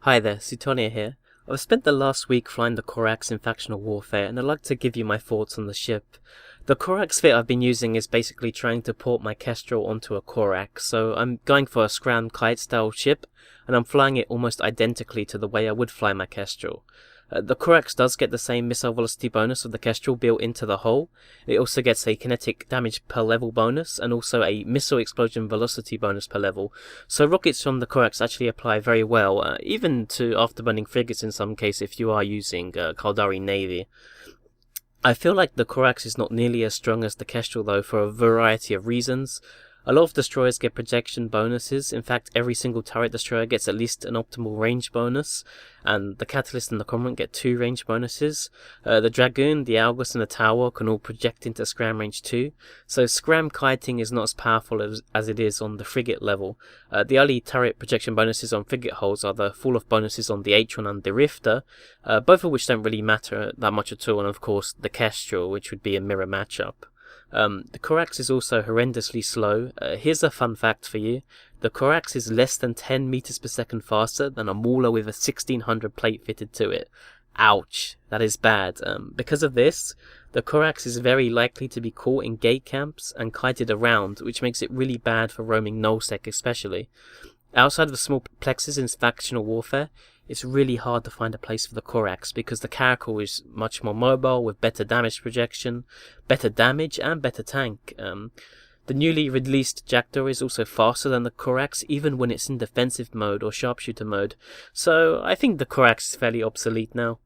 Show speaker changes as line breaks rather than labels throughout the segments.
Hi there, Sutonia here. I've spent the last week flying the Corax in factional warfare, and I'd like to give you my thoughts on the ship. The Corax fit I've been using is basically trying to port my Kestrel onto a Corax, so I'm going for a Scram kite style ship, and I'm flying it almost identically to the way I would fly my Kestrel. The Corax does get the same missile velocity bonus of the Kestrel built into the hull. It also gets a kinetic damage per level bonus and also a missile explosion velocity bonus per level. So rockets from the Corax actually apply very well, even to afterburning frigates in some case if you are using Caldari Navy. I feel like the Corax is not nearly as strong as the Kestrel though for a variety of reasons. A lot of destroyers get projection bonuses. In fact, every single turret destroyer gets at least an optimal range bonus, and the Catalyst and the Cormorant get 2 range bonuses. The Dragoon, the Algus and the Tower can all project into Scram range too, so Scram kiting is not as powerful as it is on the frigate level. The early turret projection bonuses on frigate hulls are the fall-off bonuses on the Atron and the Rifter, both of which don't really matter that much at all, and of course the Kestrel, which would be a mirror matchup. The Corax is also horrendously slow. Here's a fun fact for you. The Corax is less than 10 meters per second faster than a Mauler with a 1600 plate fitted to it. Ouch, that is bad. Because of this, the Corax is very likely to be caught in gate camps and kited around, which makes it really bad for roaming nullsec especially. Outside of the small plexes in factional warfare, it's really hard to find a place for the Corax because the Caracal is much more mobile with better damage projection, better damage and better tank. The newly released Jackdaw is also faster than the Corax even when it's in defensive mode or sharpshooter mode, so I think the Corax is fairly obsolete now.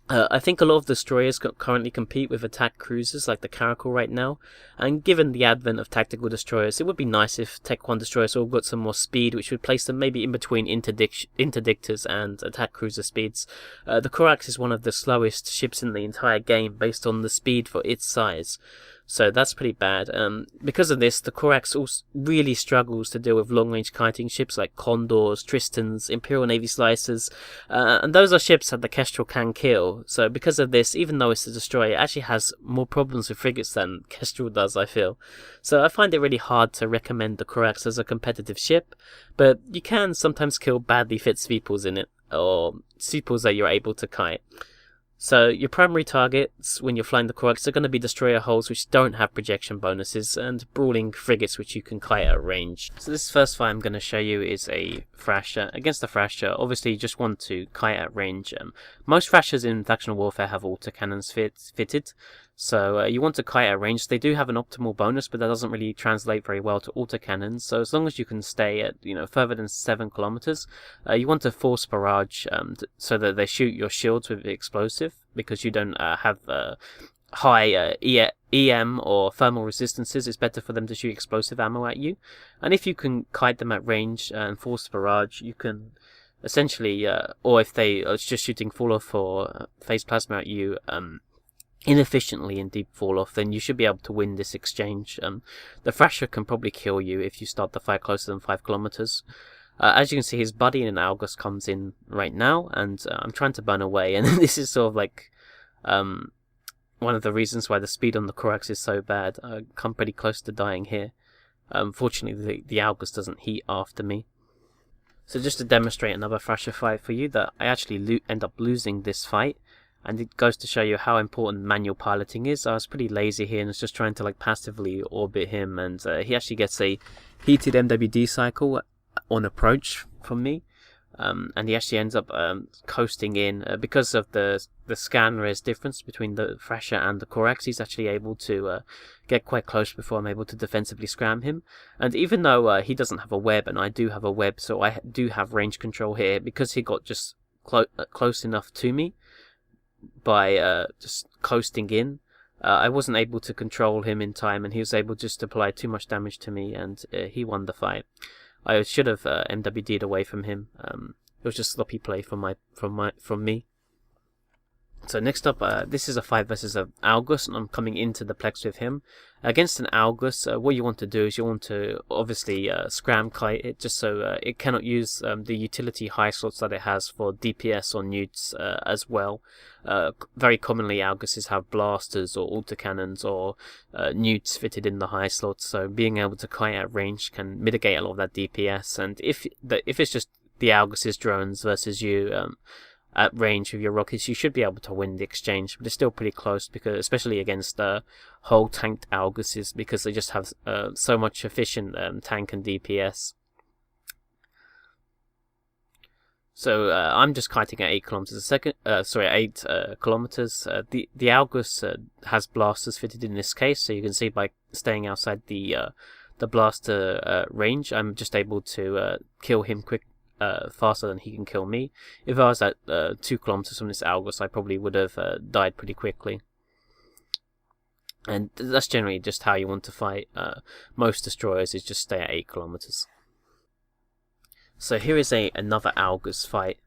I think a lot of destroyers currently compete with attack cruisers like the Caracal right now, and given the advent of tactical destroyers, it would be nice if Tech 1 destroyers all got some more speed, which would place them maybe in between interdictors and attack cruiser speeds. The Corax is one of the slowest ships in the entire game based on the speed for its size. So that's pretty bad. Because of this, the Corax also really struggles to deal with long-range kiting ships like Condors, Tristans, Imperial Navy Slicers, and those are ships that the Kestrel can kill. So because of this, even though it's a destroyer, it actually has more problems with frigates than Kestrel does, I feel. So I find it really hard to recommend the Corax as a competitive ship, but you can sometimes kill badly fit Svipuls in it, or Svipuls that you're able to kite. So your primary targets when you're flying the Corax are going to be destroyer hulls which don't have projection bonuses and brawling frigates which you can kite at range. So this first fight I'm going to show you is a Thrasher. Against the Thrasher, obviously you just want to kite at range. Most Thrashers in factional warfare have autocannons fitted, so you want to kite at range. They do have an optimal bonus, but that doesn't really translate very well to autocannons, so as long as you can stay at further than 7 kilometers, you want to force barrage so that they shoot your shields with the explosive, because you don't have high EM or thermal resistances. It's better for them to shoot explosive ammo at you, and if you can kite them at range and force barrage, you can essentially, or if they are just shooting fall-off or phase plasma at you inefficiently in deep fall-off, then you should be able to win this exchange. The Thrasher can probably kill you if you start the fight closer than 5 kilometers. As you can see, his buddy in an Algus comes in right now, and I'm trying to burn away, and this is sort of like one of the reasons why the speed on the Corax is so bad. I come pretty close to dying here. Fortunately, the Algus doesn't heat after me. So just to demonstrate another Thrasher fight for you, that I actually end up losing this fight, and it goes to show you how important manual piloting is. I was pretty lazy here and was just trying to passively orbit him, and he actually gets a heated MWD cycle on approach from me, and he actually ends up coasting in because of the scan res difference between the Thrasher and the Corax. He's actually able to get quite close before I'm able to defensively scram him, and even though he doesn't have a web and I do have a web, so I do have range control here, because he got just close enough to me by just coasting in, I wasn't able to control him in time, and he was able just to apply too much damage to me, and he won the fight. I should have MWD'd away from him. It was just sloppy play from me. So next up, this is a fight versus an Algus, and I'm coming into the Plex with him. Against an Algus, what you want to do is you want to obviously scram kite it, just so it cannot use the utility high slots that it has for DPS or newts as well. Very commonly Alguses have blasters or autocannons or newts fitted in the high slots, so being able to kite at range can mitigate a lot of that DPS, and if it's just the Argus's drones versus you at range with your rockets, you should be able to win the exchange, but it's still pretty close, because especially against whole tanked Arguses, because they just have so much efficient tank and DPS. So I'm just kiting at 8 kilometers a second. 8 kilometers. The Argus has blasters fitted in this case, so you can see by staying outside the blaster range, I'm just able to kill him faster than he can kill me. If I was at 2 kilometers from this Argus, I probably would have died pretty quickly. And that's generally just how you want to fight most destroyers, is just stay at 8 kilometers. So here is another Argus fight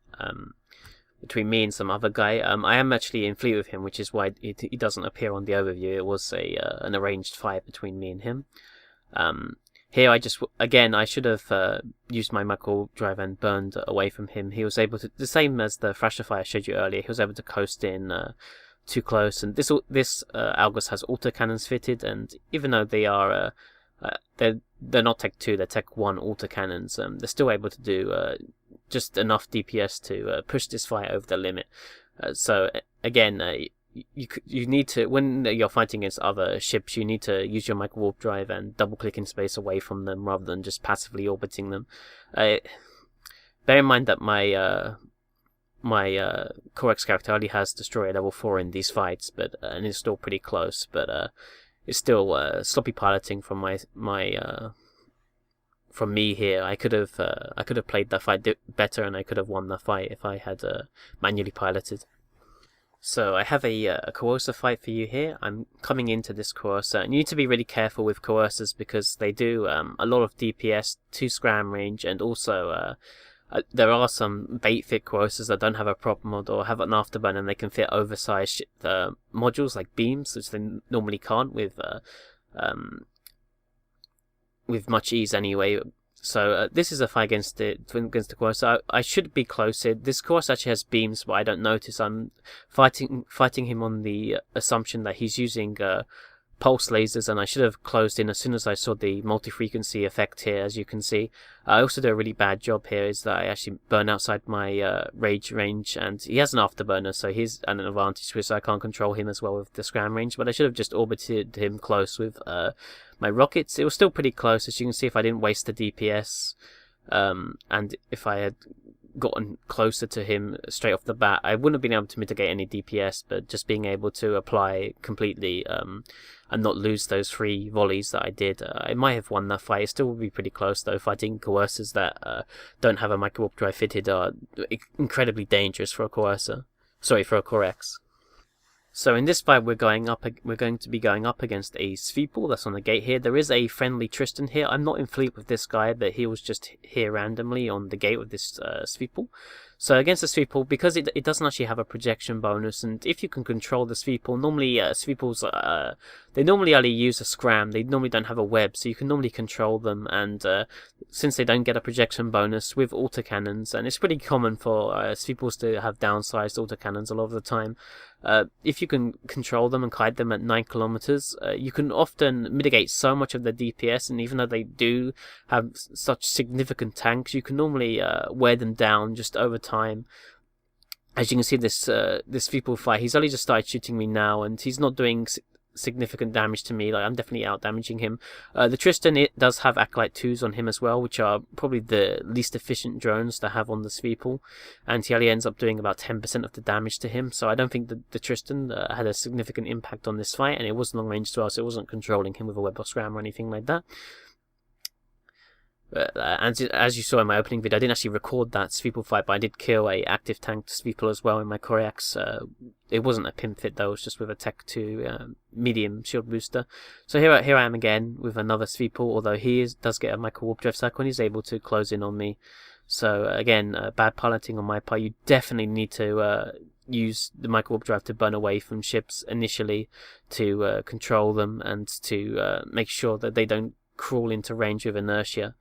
between me and some other guy. I am actually in fleet with him, which is why he doesn't appear on the overview. It was an arranged fight between me and him. Here I should have used my Microwarpdrive and burned away from him. He was able to, the same as the Thrasher fight I showed you earlier, he was able to coast in too close. And this Argus has autocannons fitted, and even though they are they're not Tech 2, they're Tech 1 autocannons, they're still able to do just enough DPS to push this fight over the limit. So again, you need to, when you're fighting against other ships, you need to use your Microwarpdrive and double click in space away from them rather than just passively orbiting them. Bear in mind that my Corax character only has Destroyer level 4 in these fights, and it's still pretty close, but it's still sloppy piloting from from me here. I could have played that fight better, and I could have won the fight if I had manually piloted. So I have a Coercer fight for you here. I'm coming into this Coercer, and you need to be really careful with Coercers because they do a lot of DPS to scram range, and also there are some bait fit Coercers that don't have a prop mod or have an afterburn, and they can fit oversized modules like beams, which they normally can't with much ease anyway. So this is a fight against the Coercer. I should be close here. This Coercer actually has beams, but I don't notice. I'm fighting him on the assumption that he's using pulse lasers, and I should have closed in as soon as I saw the multi-frequency effect here, as you can see. I also do a really bad job here, is that I actually burn outside my rage range, and he has an afterburner, so he's an advantage because I can't control him as well with the scram range, but I should have just orbited him close with my rockets. It was still pretty close, as you can see, if I didn't waste the DPS, and if I had gotten closer to him straight off the bat, I wouldn't have been able to mitigate any DPS, but just being able to apply completely and not lose those 3 volleys that I did, I might have won that fight. It still would be pretty close though. Fighting Coercers that don't have a Microwarpdrive fitted are incredibly dangerous for a Coercer. Sorry, for a Corax. So in this fight, we're going to be going up against a Svipul that's on the gate here. There is a friendly Tristan here. I'm not in fleet with this guy, but he was just here randomly on the gate with this Svipul. So against the Svipul, because it doesn't actually have a projection bonus, and if you can control the Svipul, normally Svipuls, they normally only use a scram, they normally don't have a web, so you can normally control them, and since they don't get a projection bonus with autocannons, and it's pretty common for Svipuls to have downsized autocannons a lot of the time, if you can control them and kite them at 9 kilometers, you can often mitigate so much of their DPS, and even though they do have such significant tanks, you can normally wear them down just over time. As you can see, this Svipul fight, he's only just started shooting me now, and he's not doing significant damage to me. Like, I'm definitely out damaging him. The Tristan, it does have Acolyte 2s on him as well, which are probably the least efficient drones to have on the Svipul, and he only ends up doing about 10% of the damage to him, so I don't think the Tristan had a significant impact on this fight, and it was long range as well, so it wasn't controlling him with a web or scram or anything like that. As you saw in my opening video, I didn't actually record that Svipul fight, but I did kill a active tank Svipul as well in my Corax. It wasn't a pimp fit though, it was just with a Tech 2 medium shield booster. So here I am again with another Svipul, although he does get a Microwarpdrive cycle and he's able to close in on me. So again, bad piloting on my part. You definitely need to use the Microwarpdrive to burn away from ships initially to control them and to make sure that they don't crawl into range with inertia,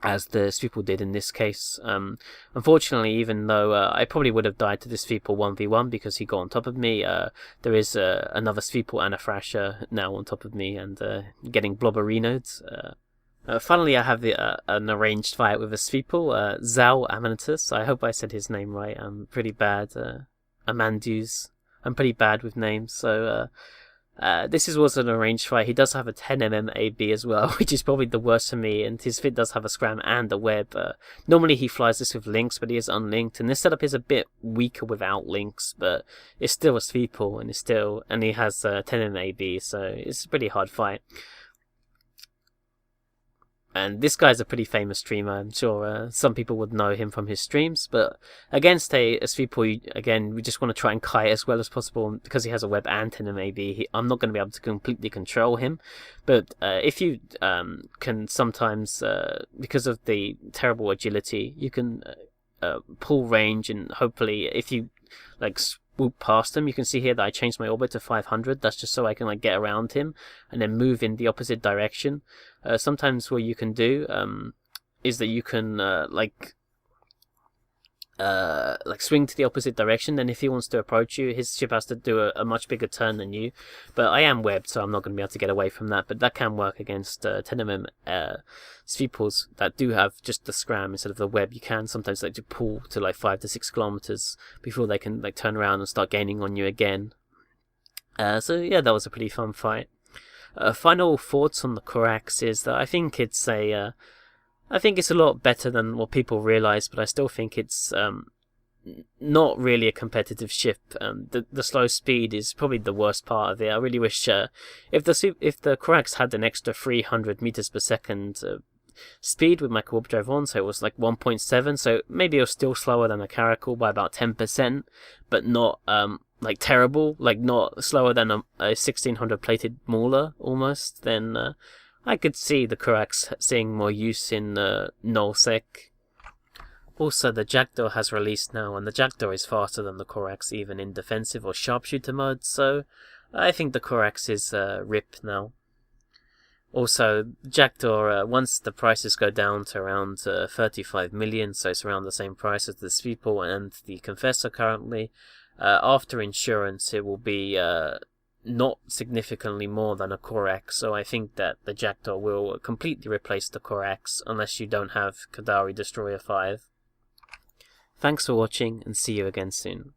as the Svipul did in this case. Unfortunately, even though I probably would have died to this Svipul 1v1 because he got on top of me, there is another Svipul and a Thrasher now on top of me and getting blobberinoed. Finally, I have an arranged fight with a Svipul, Zal Amanitus. I hope I said his name right. I'm pretty bad. Amandus. I'm pretty bad with names, so this was an arranged fight. He does have a 10mm AB as well, which is probably the worst for me, and his fit does have a scram and a web. Normally he flies this with links, but he is unlinked, and this setup is a bit weaker without links, but it's still a Svipul, and he has 10mm AB, so it's a pretty hard fight. And this guy's a pretty famous streamer. I'm sure some people would know him from his streams. But against a Svipul, again, we just want to try and kite as well as possible. Because he has a web and 10 maybe, I'm not going to be able to completely control him. But if you can sometimes, because of the terrible agility, you can pull range, and hopefully if you like swoop past him, you can see here that I changed my orbit to 500. That's just so I can like get around him and then move in the opposite direction. Sometimes what you can do is that you can like swing to the opposite direction. Then if he wants to approach you, his ship has to do a much bigger turn than you. But I am webbed, so I'm not going to be able to get away from that. But that can work against 10mm Svipuls that do have just the scram instead of the web. You can sometimes like to pull to like 5 to 6 kilometers before they can like turn around and start gaining on you again. So yeah, that was a pretty fun fight. Final thoughts on the Corax is that I think it's a lot better than what people realize, but I still think it's not really a competitive ship. The slow speed is probably the worst part of it. I really wish if the Corax had an extra 300 meters per second speed with Microwarpdrive on, so it was like 1.7, so maybe it was still slower than a Caracal by about 10%, but not like terrible, like not slower than a 1600 plated Mauler almost, then I could see the Corax seeing more use in nullsec. Also, the Jackdaw has released now, and the Jackdaw is faster than the Corax even in defensive or sharpshooter mode, so I think the Corax is RIP now. Also, Jackdaw, once the prices go down to around 35 million, so it's around the same price as the Svipul and the Confessor currently, after insurance it will be not significantly more than a Corax, so I think that the Jackdaw will completely replace the Corax unless you don't have Kadari Destroyer 5. Thanks for watching, and see you again soon.